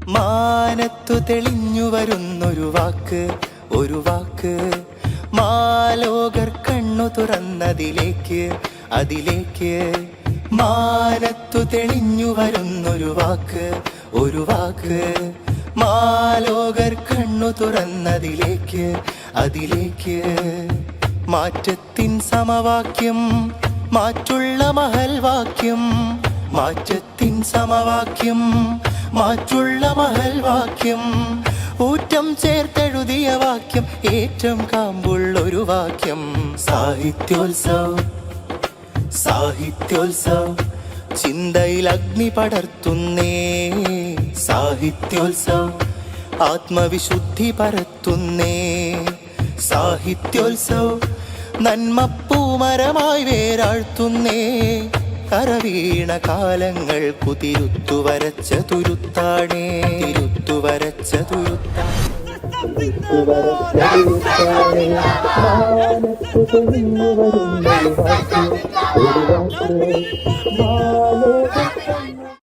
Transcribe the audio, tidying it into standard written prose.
മാനത്തു തെളിഞ്ഞു വരുന്നൊരു വാക്ക്, ഒരു വാക്ക്, മാലോകർ കണ്ണു തുറന്നതിലേക്ക്, അതിലേക്ക്. മാനത്തു തെളിഞ്ഞു വരുന്നൊരു വാക്ക്, ഒരു വാക്ക്, മാലോകർ കണ്ണു തുറന്നതിലേക്ക്, അതിലേക്ക്. മാറ്റത്തിൻ സമവാക്യം, മാറ്റുള്ള മഹൽവാക്യം. മാറ്റത്തിൻ സമവാക്യം, മാറ്റുള്ള മഹൽവാക്യം. ഊറ്റം ചേർത്തെഴുതിയ വാക്യം, ഏറ്റം കാമ്പുള്ളൊരു വാക്യം. സാഹിത്യോത്സവ്, സാഹിത്യോത്സവ്, ചിന്തയിൽ അഗ്നി പടർത്തുന്നേ. സാഹിത്യോത്സവ്, ആത്മവിശുദ്ധി പരത്തുന്നേ. സാഹിത്യോത്സവ്, നന്മപ്പൂമരമായി വേരാഴ്ത്തുന്നേ. കരവീണ കാലങ്ങൾ കുതിരുത്തുവരച്ച തുരുത്താണേ, തിരുത്തുവരച്ച തുരുത്താണേ. മാനത്തു